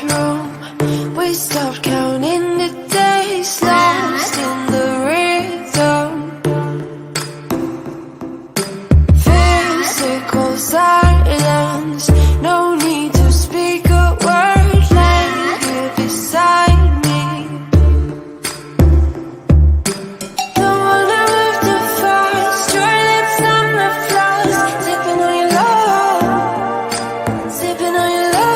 bedroom. We stopped counting the days, lost in the rhythm. Physical silence, no need to speak a word. Lay here beside me. Don't wanna move too fast. Your lips on my flask, sipping on your love, sipping on your love.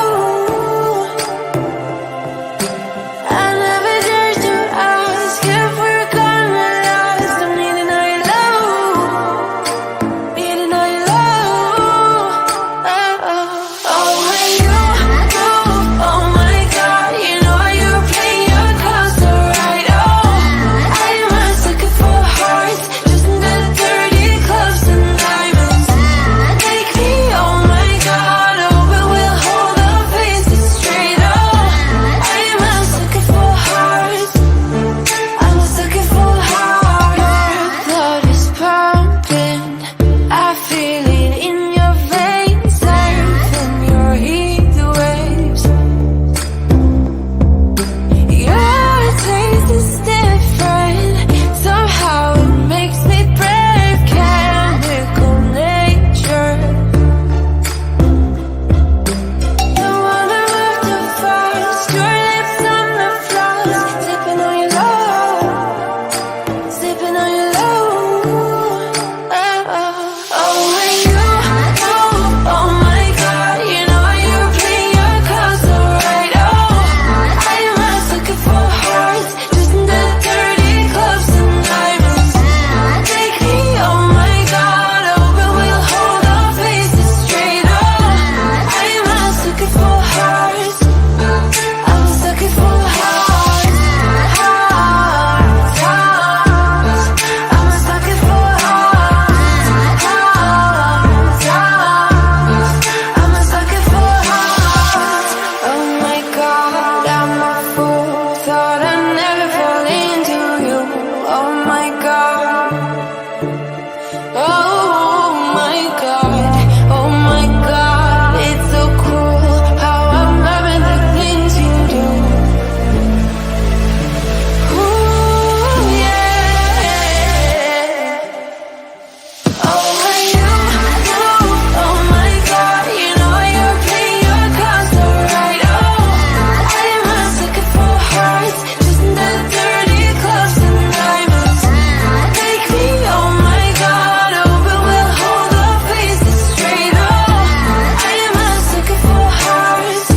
I never dare to ask if we're gonna last. I'm needing all your love, needing all your love. Oh, when you move, oh my God, you know you play your cards so right. Oh, I am a sucker for hearts, just in the dirty clubs and diamonds. Take me, oh my God, oh, but we'll hold our faces straight. Oh, I am a sucker for hearts, I'm a sucker for hearts. Your blood is pumping, I feel it in your veins, surfing your heat waves. Your taste is different, somehow it makes me brave. Chemical nature. Don't wanna move too fast. Your lips on the flask, sipping on your love, sipping on your love. Oh, when you move, oh my God, you know you play your cards so right. Oh, I am a sucker for hearts, just in the dirty clubs and diamonds. Take me, oh my God, oh, but we'll hold our faces straight. Oh, I am a sucker for hearts, I'm a sucker for hearts, hearts, hearts. I'm a sucker for hearts, hearts, hearts. I'm a sucker for hearts. Oh my God, I'm a fool. Thought I'd never fall into you. Oh my God. Oh my God. Oh my God. It's so cruel how I'm loving the things you do. Ooh, yeah. Oh, when you move, oh my God, you know you play your cards so right. Oh, I am a sucker for hearts, just in the dirty clubs and diamonds. Take me, oh my God, oh, but we'll hold our faces straight. Oh, I am a sucker for hearts,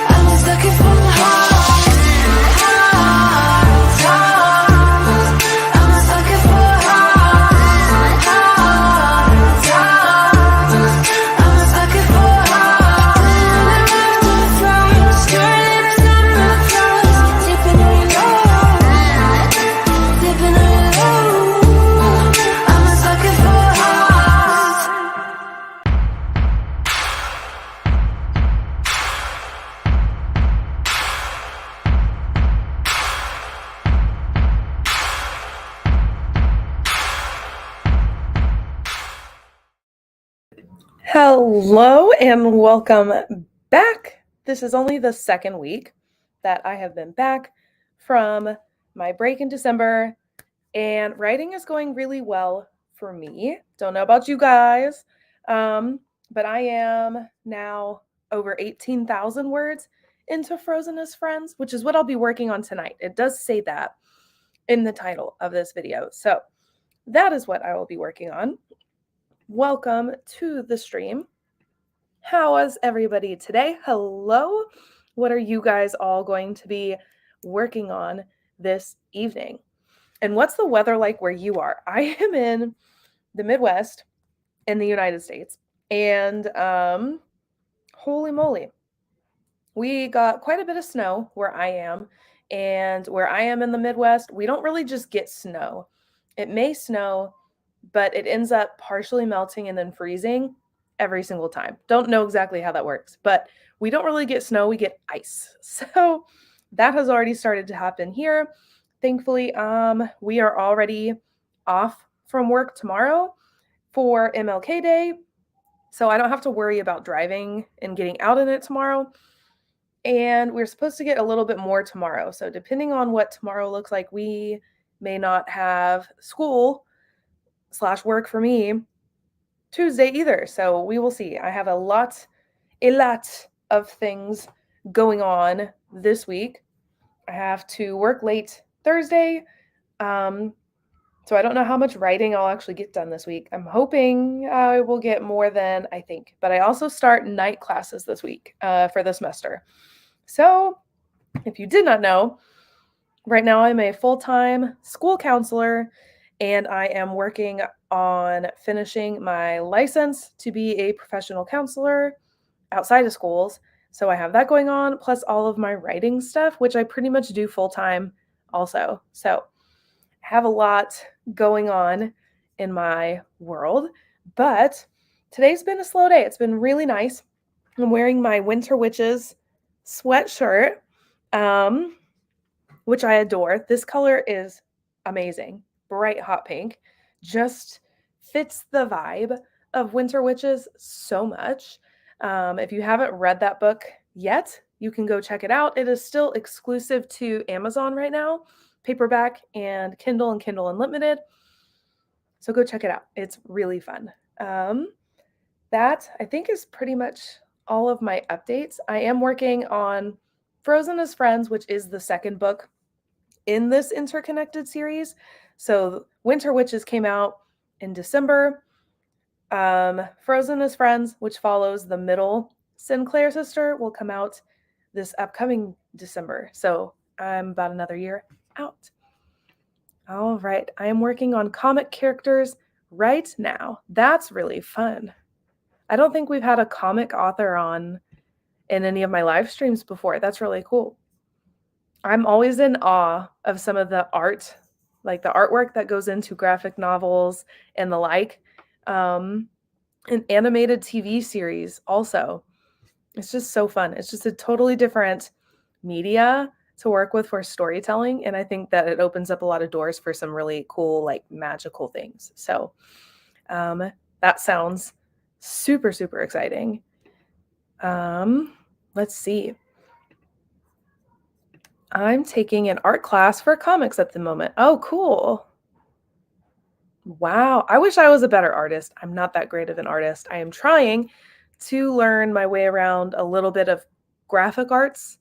I'm a sucker for hearts, hearts, hearts. I'm a sucker for hearts, hearts, hearts. I'm a sucker for hearts. Your lips on my flask, sipping on your love, sipping on your love. I'm a sucker for hearts. Hello and welcome back. This is only the second week that I have been back from my break in December, and writing is going really well for me. Don't know about you guys, but I am now over 18,000 words into Frozen as Friends, which is what I'll be working on tonight. It does say that in the title of this video. So that is what I will be working on. Welcome to the stream. How is everybody today? Hello. What are you guys all going to be working on this evening? And what's the weather like where you are? I am in the Midwest in the United States. And holy moly, we got quite a bit of snow where I am. And where I am in the Midwest, we don't really just get snow. It may snow, but it ends up partially melting and then freezing every single time. Don't know exactly how that works, but we don't really get snow, we get ice. So that has already started to happen here. Thankfully, we are already off from work tomorrow for MLK Day, so I don't have to worry about driving and getting out in it tomorrow. And we're supposed to get a little bit more tomorrow. So depending on what tomorrow looks like, we may not have school/work for me Tuesday either. So we will see. I have a lot of things going on this week. I have to work late Thursday. So I don't know how much writing I'll actually get done this week. I'm hoping I will get more than I think. But I also start night classes this week for the semester. So if you did not know, right now I'm a full-time school counselor, and I am working on finishing my license to be a professional counselor outside of schools. So I have that going on, plus all of my writing stuff, which I pretty much do full-time also. So I have a lot going on in my world, but today's been a slow day. It's been really nice. I'm wearing my Winter Witches sweatshirt, which I adore. This color is amazing. Bright hot pink. Just fits the vibe of Winter Witches so much. If you haven't read that book yet, you can go check it out. It is still exclusive to Amazon right now, paperback and Kindle Unlimited. So go check it out. It's really fun. That I think is pretty much all of my updates. I am working on Frozen as Friends, which is the second book in this interconnected series. So Winter Witches came out in December. Frozen as Friends, which follows the middle Sinclair sister, will come out this upcoming December. So I'm about another year out. All right. I am working on comic characters right now. That's really fun. I don't think we've had a comic author on in any of my live streams before. That's really cool. I'm always in awe of some of the art, like the artwork that goes into graphic novels and the like. An animated TV series also. It's just so fun. It's just a totally different media to work with for storytelling, and I think that it opens up a lot of doors for some really cool, like magical things. So that sounds super, super exciting. Let's see. I'm taking an art class for comics at the moment. Oh, cool. Wow. I wish I was a better artist. I'm not that great of an artist. I am trying to learn my way around a little bit of graphic arts,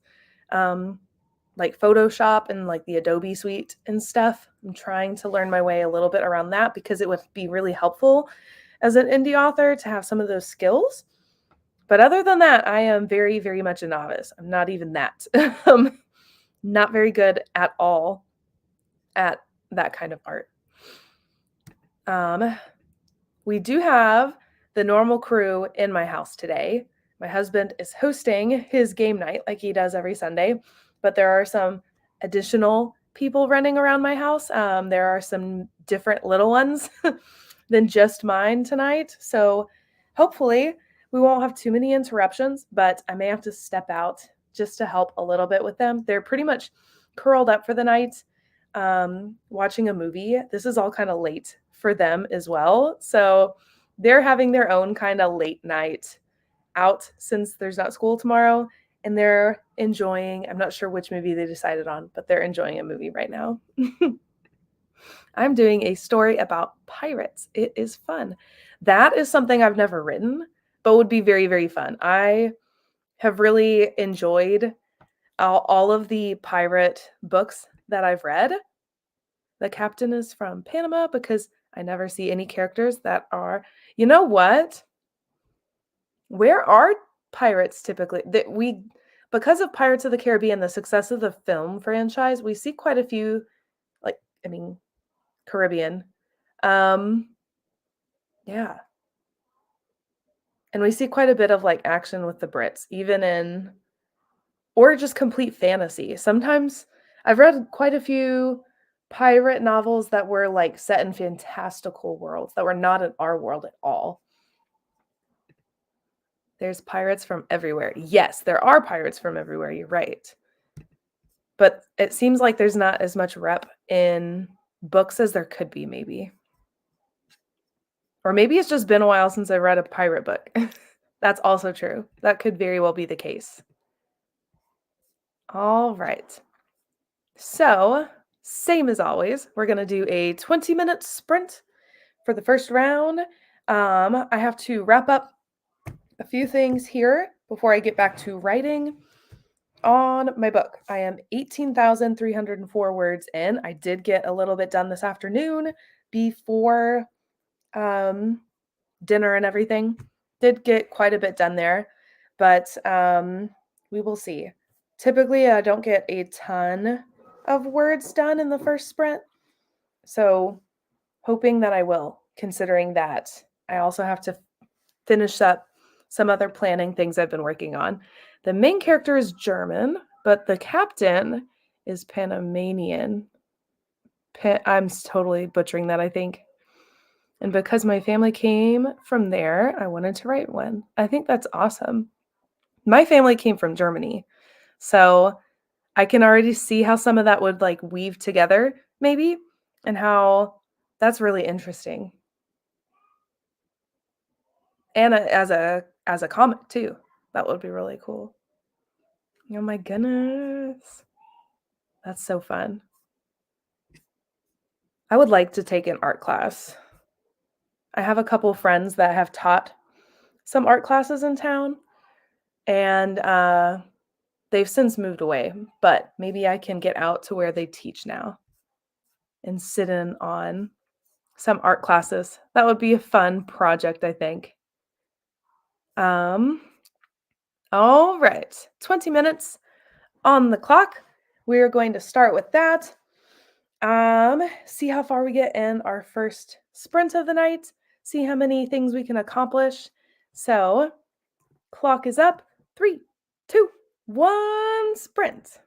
like Photoshop and like the Adobe suite and stuff. I'm trying to learn my way a little bit around that because it would be really helpful as an indie author to have some of those skills. But other than that, I am very, very much a novice. I'm not even that. Not very good at all at that kind of art. We do have the normal crew in my house today. My husband is hosting his game night like he does every Sunday, but there are some additional people running around my house. There are some different little ones than just mine tonight. So hopefully we won't have too many interruptions, but I may have to step out just to help a little bit with them. They're pretty much curled up for the night, watching a movie. This is all kind of late for them as well. So they're having their own kind of late night out since there's not school tomorrow, and they're enjoying, I'm not sure which movie they decided on, but they're enjoying a movie right now. I'm doing a story about pirates. It is fun. That is something I've never written, but would be very, very fun. I have really enjoyed all of the pirate books that I've read. The captain is from Panama because I never see any characters that are, you know what? Where are pirates typically? Because of Pirates of the Caribbean, the success of the film franchise, we see quite a few, Caribbean. Yeah. And we see quite a bit of like action with the Brits, or just complete fantasy. Sometimes I've read quite a few pirate novels that were like set in fantastical worlds that were not in our world at all. There's pirates from everywhere. Yes, there are pirates from everywhere. You're right. But it seems like there's not as much rep in books as there could be, maybe. Or maybe it's just been a while since I read a pirate book. That's also true. That could very well be the case. All right. So, same as always, we're going to do a 20-minute sprint for the first round. I have to wrap up a few things here before I get back to writing on my book. I am 18,304 words in. I did get a little bit done this afternoon before dinner and everything. Did get quite a bit done there, but we will see. Typically, I don't get a ton of words done in the first sprint, so hoping that I will, considering that I also have to finish up some other planning things I've been working on. The main character is German, but the captain is Panamanian. I'm totally butchering that, I think. And because my family came from there, I wanted to write one. I think that's awesome. My family came from Germany. So I can already see how some of that would like weave together, maybe, and how that's really interesting. And as a comic too. That would be really cool. Oh my goodness. That's so fun. I would like to take an art class. I have a couple friends that have taught some art classes in town, and they've since moved away, but maybe I can get out to where they teach now and sit in on some art classes. That would be a fun project, I think. Um, all right, 20 minutes on the clock. We're going to start with that. See how far we get in our first sprint of the night, see how many things we can accomplish. So, clock is up. 3, 2, 1, sprint.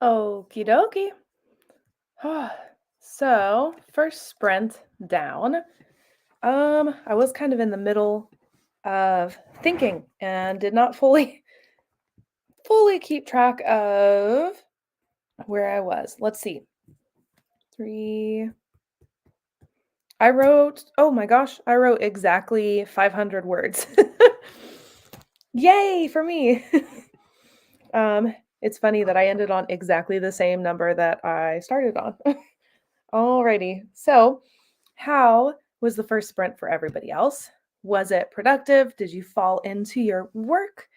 Okie dokie. So, first sprint down. I was kind of in the middle of thinking and did not fully keep track of where I was. Let's see. 3 oh my gosh, I wrote exactly 500 words. Yay for me. It's funny that I ended on exactly the same number that I started on. Alrighty. So, how was the first sprint for everybody else? Was it productive? Did you fall into your work?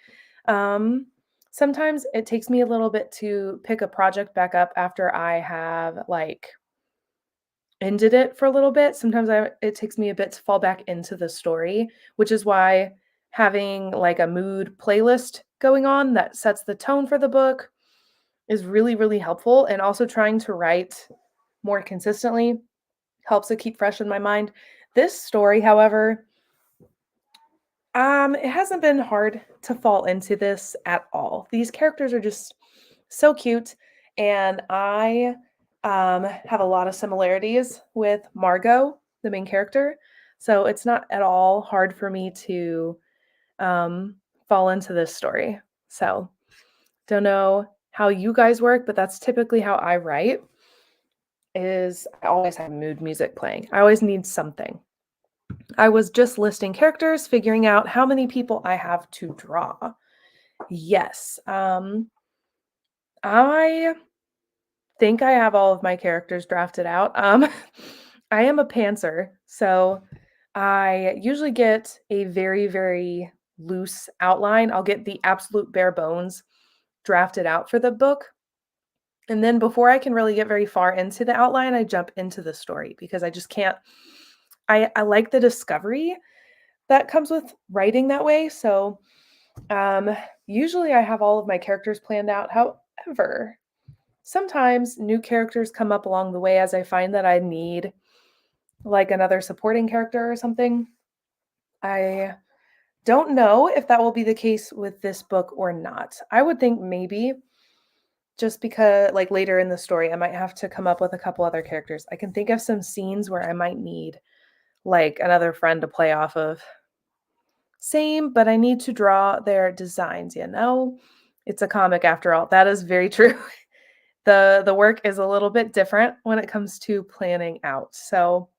Um, Sometimes it takes me a little bit to pick a project back up after I have ended it for a little bit. Sometimes it takes me a bit to fall back into the story, which is why having like a mood playlist going on that sets the tone for the book is really, really helpful. And also trying to write more consistently helps it keep fresh in my mind. This story, however, it hasn't been hard to fall into this at all. These characters are just so cute, and I have a lot of similarities with Margot, the main character. So it's not at all hard for me to um, fall into this story. So don't know how you guys work, but that's typically how I write. Is I always have mood music playing. I always need something. I was just listing characters, figuring out how many people I have to draw. Yes. I think I have all of my characters drafted out. I am a pantser, so I usually get a very, very loose outline. I'll get the absolute bare bones drafted out for the book. And then before I can really get very far into the outline, I jump into the story because I just can't. I like the discovery that comes with writing that way. So um, usually I have all of my characters planned out. However, sometimes new characters come up along the way as I find that I need like another supporting character or something. I don't know if that will be the case with this book or not. I would think maybe just because like later in the story I might have to come up with a couple other characters. I can think of some scenes where I might need like another friend to play off of. Same, but I need to draw their designs, you know? It's a comic after all. That is very true. The work is a little bit different when it comes to planning out. So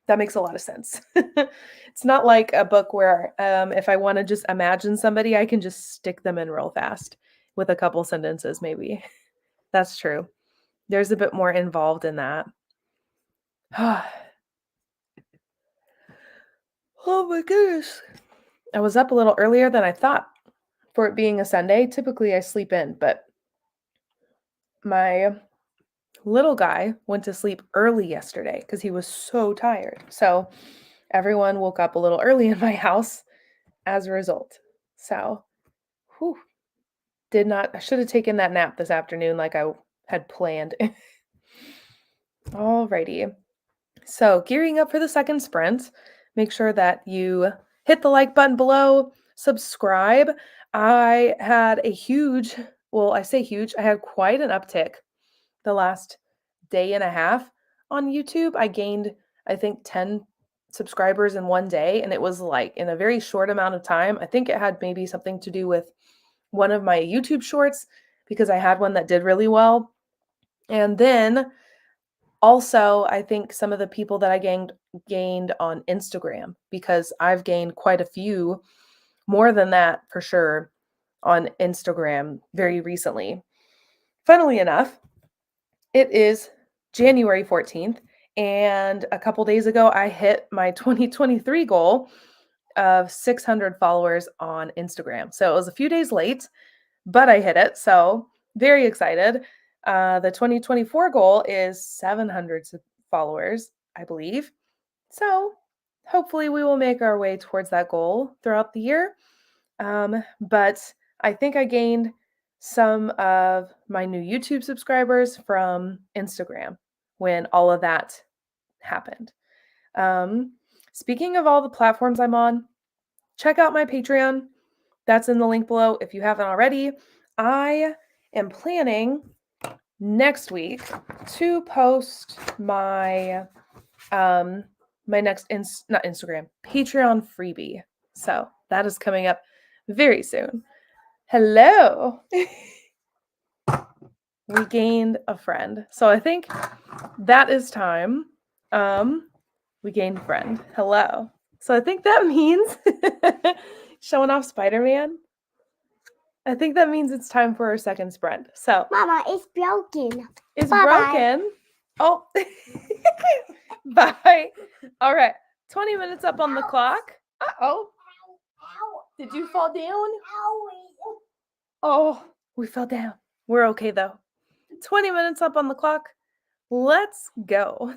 that makes a lot of sense. It's not like a book where if I want to just imagine somebody, I can just stick them in real fast with a couple sentences, maybe. That's true. There's a bit more involved in that. Oh my goodness. I was up a little earlier than I thought for it being a Sunday. Typically, I sleep in, but my little guy went to sleep early yesterday because he was so tired. So everyone woke up a little early in my house as a result. So, whew, I should have taken that nap this afternoon like I had planned. Alrighty. So, gearing up for the second sprint, make sure that you hit the like button below, subscribe. I had a huge, well, I say huge, I had quite an uptick the last day and a half on YouTube. I gained, I think, 10 subscribers in one day, and it was like in a very short amount of time. I think it had maybe something to do with one of my YouTube shorts because I had one that did really well. And then also, I think some of the people that I gained on Instagram because I've gained quite a few, more than that for sure, on Instagram very recently. Funnily enough, it is January 14th, and a couple days ago, I hit my 2023 goal of 600 followers on Instagram. So it was a few days late, but I hit it. So very excited. The 2024 goal is 700 followers, I believe. So hopefully we will make our way towards that goal throughout the year. But I think I gained some of my new YouTube subscribers from Instagram when all of that happened. Um, Speaking of all the platforms I'm on, check out my Patreon. That's in the link below if you haven't already. I am planning next week to post my my next not Instagram, Patreon freebie. So that is coming up very soon. Hello. We gained a friend. So I think that is time. We gained a friend. Hello. So I think that means showing off Spider-Man. I think that means it's time for our second sprint. So Mama, it's broken. it's Bye-bye. broken. Oh, bye. All right, 20 minutes up on the clock. Uh-oh. Did you fall down? Oh, we fell down. We're okay though. 20 minutes up on the clock. Let's go.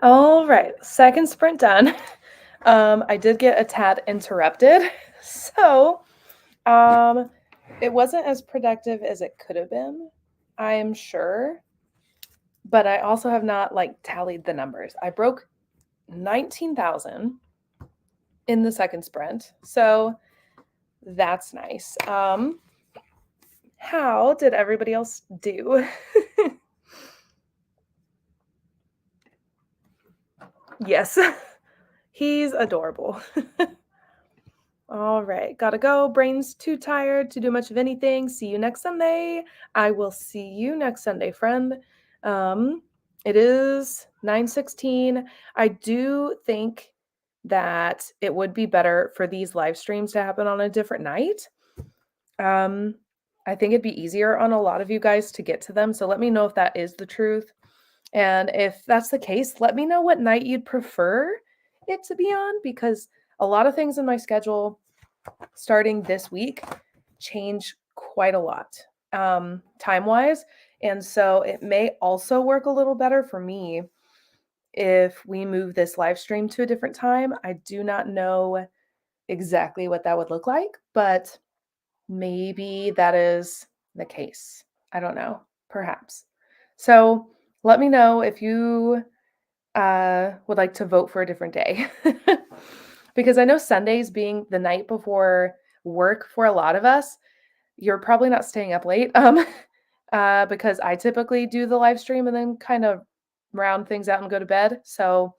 All right, second sprint done. I did get a tad interrupted, so it wasn't as productive as it could have been, I am sure, but I also have not tallied the numbers. I broke 19,000 in the second sprint, so that's nice. How did everybody else do? Yes, he's adorable. All right, gotta go. Brain's too tired to do much of anything. See you next Sunday. I will see you next Sunday, friend. It is 9:16. I do think that it would be better for these live streams to happen on a different night. I think it'd be easier on a lot of you guys to get to them. So let me know if that is the truth. And if that's the case, let me know what night you'd prefer it to be on, because a lot of things in my schedule starting this week change quite a lot time-wise. And so it may also work a little better for me if we move this live stream to a different time. I do not know exactly what that would look like, but maybe that is the case. I don't know, perhaps. So let me know if you would like to vote for a different day. Because I know Sundays being the night before work for a lot of us, you're probably not staying up late because I typically do the live stream and then kind of round things out and go to bed. So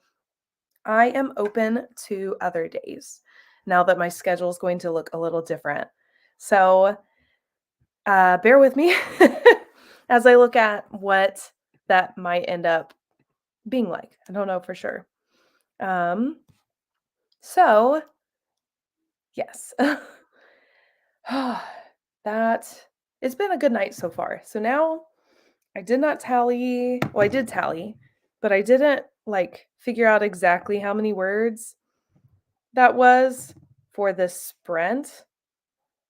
I am open to other days now that my schedule is going to look a little different. So bear with me as I look at what that might end up being like. I don't know for sure. So yes, that it's been a good night so far. So now I did not tally. Well, I did tally, but I didn't figure out exactly how many words that was for this sprint.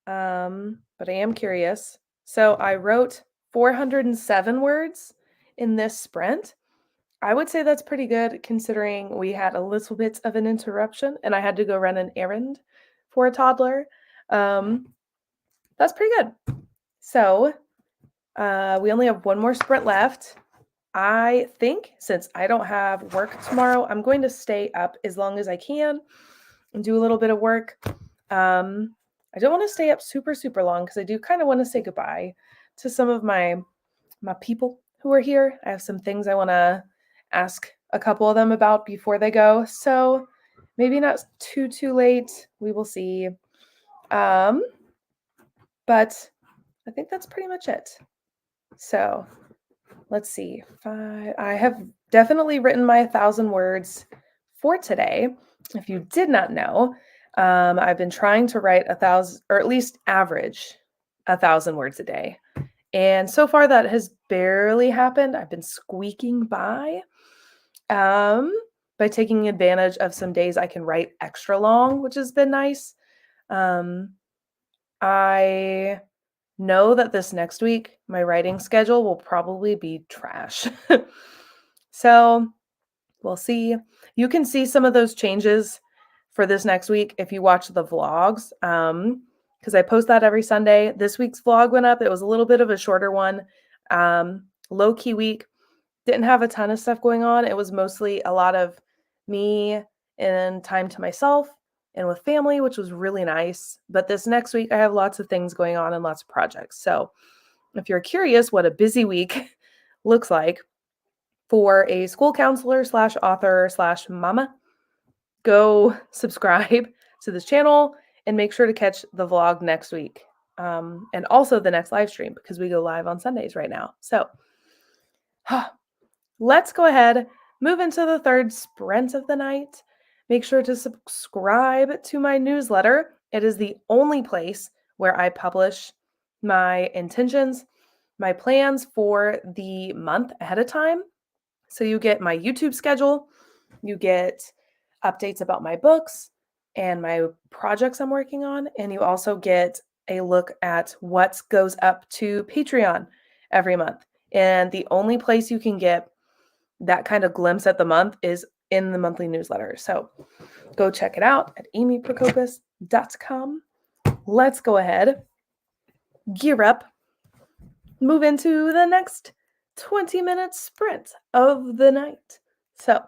But I am curious. So I wrote 407 words in this sprint. I would say that's pretty good considering we had a little bit of an interruption and I had to go run an errand for a toddler. That's pretty good. So we only have one more sprint left. I think since I don't have work tomorrow, I'm going to stay up as long as I can and do a little bit of work. I don't want to stay up super, super long because I do kind of want to say goodbye to some of my people who are here. I have some things I want to ask a couple of them about before they go. So maybe not too late. We will see. But I think that's pretty much it. So let's see. I have definitely written my 1,000 words for today. If you did not know, I've been trying to write 1,000, or at least average 1,000 words a day. And so far that has barely happened. I've been squeaking by taking advantage of some days I can write extra long, which has been nice. I know that this next week, my writing schedule will probably be trash. So we'll see. You can see some of those changes for this next week if you watch the vlogs, because I post that every Sunday. This week's vlog went up. It was a little bit of a shorter one. Low-key week. Didn't have a ton of stuff going on. It was mostly a lot of me and time to myself and with family, which was really nice. But this next week, I have lots of things going on and lots of projects. So if you're curious what a busy week looks like for a school counselor / author / mama, go subscribe to this channel and make sure to catch the vlog next week. And also the next live stream because we go live on Sundays right now. So let's go ahead, move into the third sprint of the night. Make sure to subscribe to my newsletter. It is the only place where I publish my intentions, my plans for the month ahead of time. So you get my YouTube schedule, you get updates about my books and my projects I'm working on, and you also get a look at what goes up to Patreon every month. And the only place you can get that kind of glimpse at the month is in the monthly newsletter. So go check it out at amyprokopis.com. Let's go ahead, gear up, move into the next 20-minute sprint of the night. So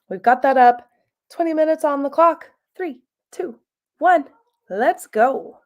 we've got that up, 20 minutes on the clock. 3, 2, 1, let's go.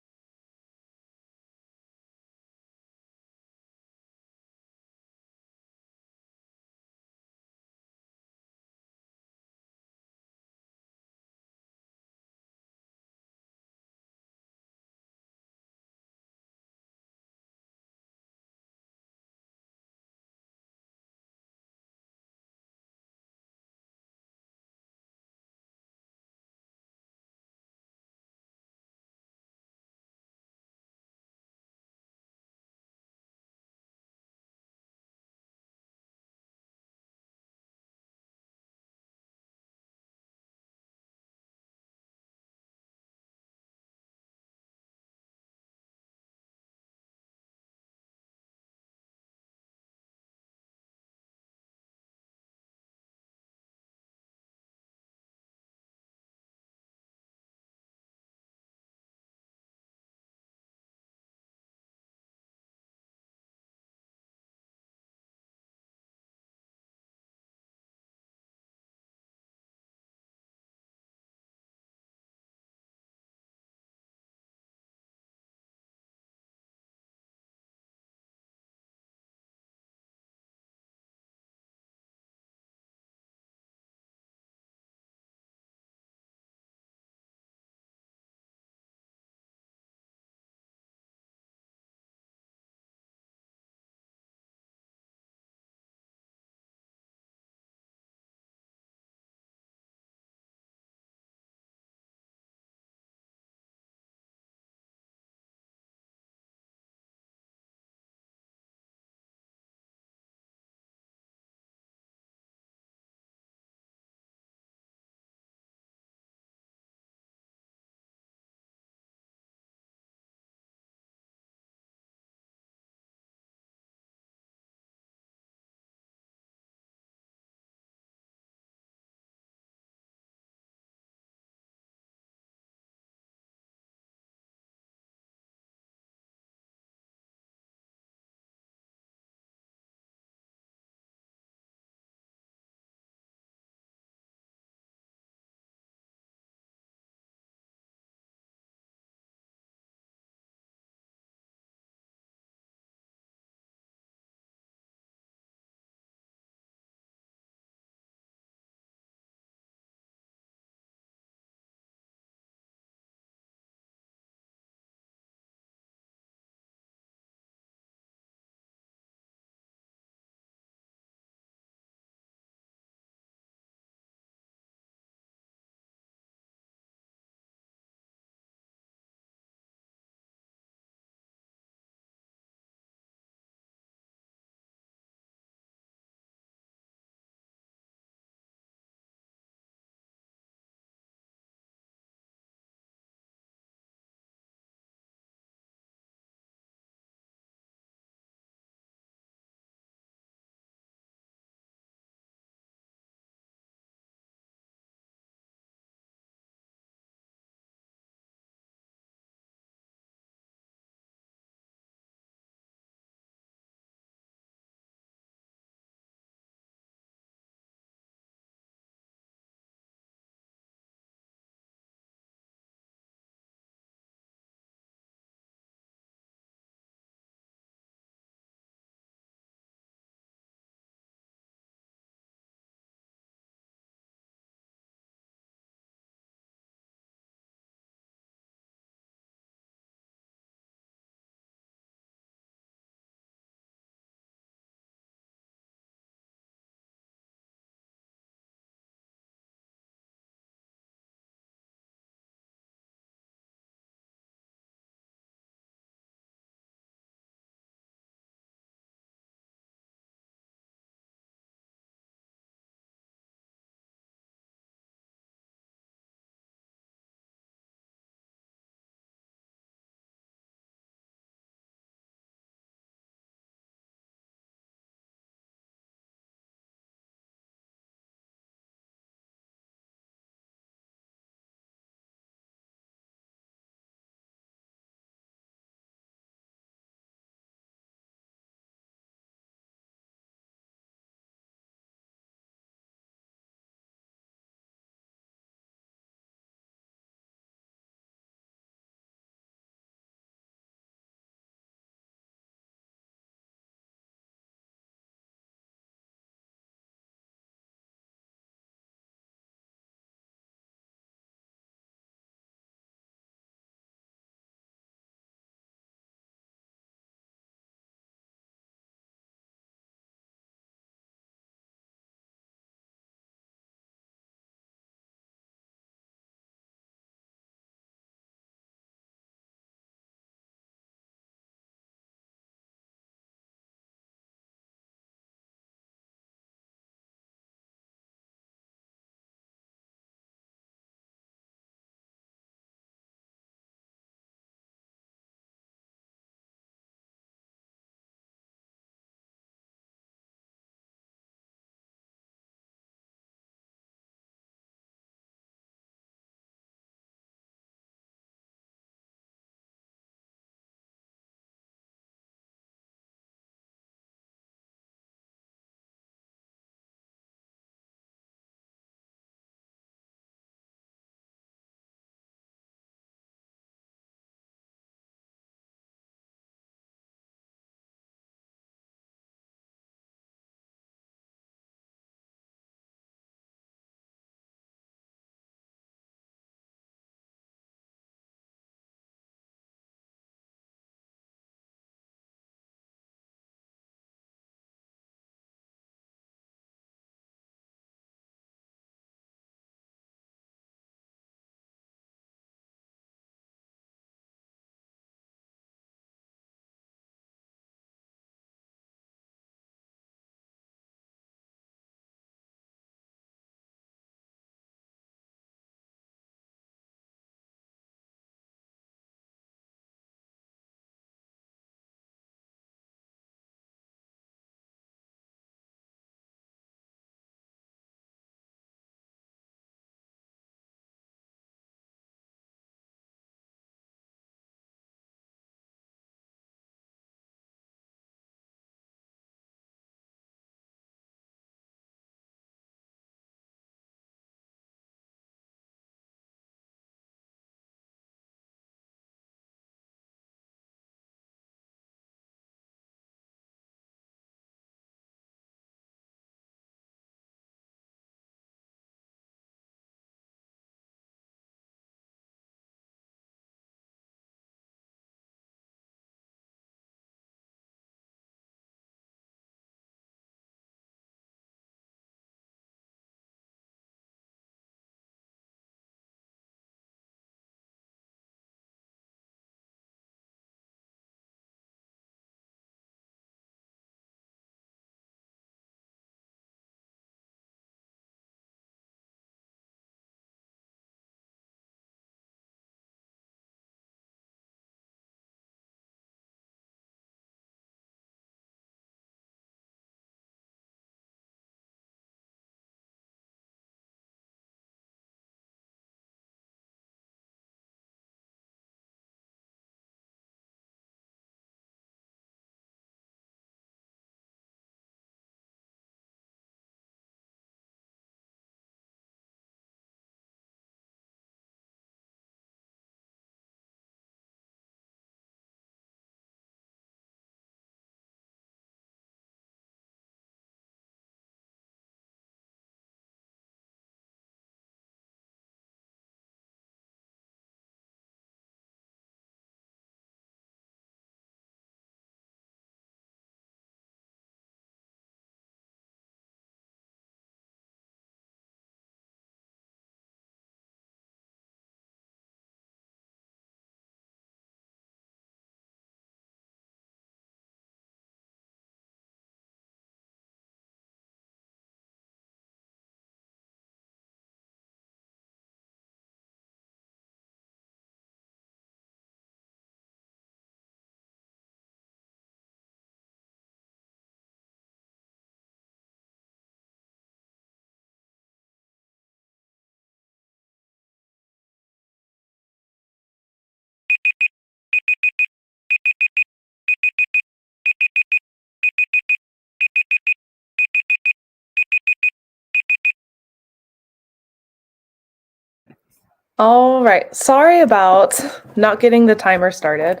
All right. Sorry about not getting the timer started.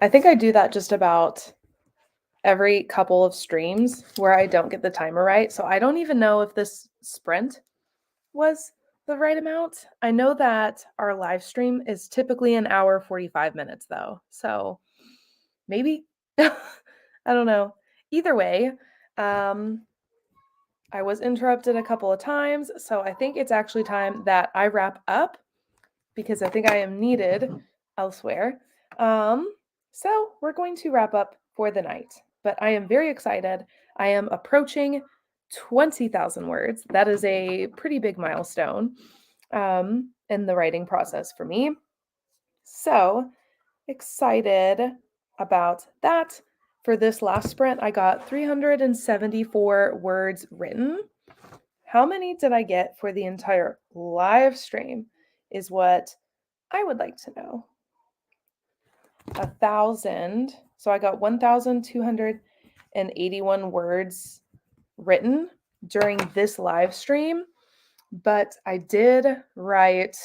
I think I do that just about every couple of streams where I don't get the timer right. So I don't even know if this sprint was the right amount. I know that our live stream is typically an hour 45 minutes though. So maybe I don't know. Either way, I was interrupted a couple of times, so I think it's actually time that I wrap up because I think I am needed elsewhere. So we're going to wrap up for the night, but I am very excited. I am approaching 20,000 words. That is a pretty big milestone in the writing process for me. So excited about that. For this last sprint, I got 374 words written. How many did I get for the entire live stream is what I would like to know. 1,000. So I got 1,281 words written during this live stream, but I did write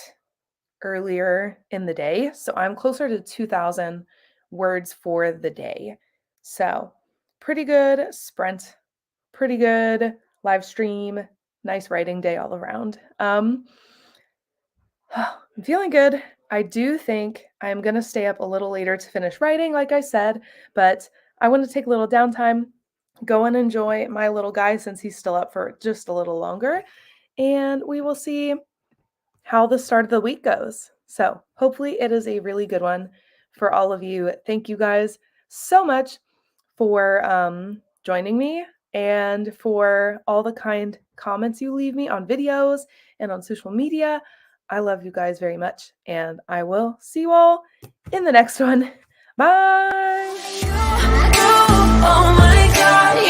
earlier in the day. So I'm closer to 2,000 words for the day. So pretty good sprint, pretty good live stream, nice writing day all around. I'm feeling good. I do think I'm going to stay up a little later to finish writing, like I said, but I want to take a little downtime, go and enjoy my little guy since he's still up for just a little longer, and we will see how the start of the week goes. So hopefully it is a really good one for all of you. Thank you guys so much for joining me and for all the kind comments you leave me on videos and on social media. I love you guys very much, and I will see you all in the next one. Bye! Oh my God.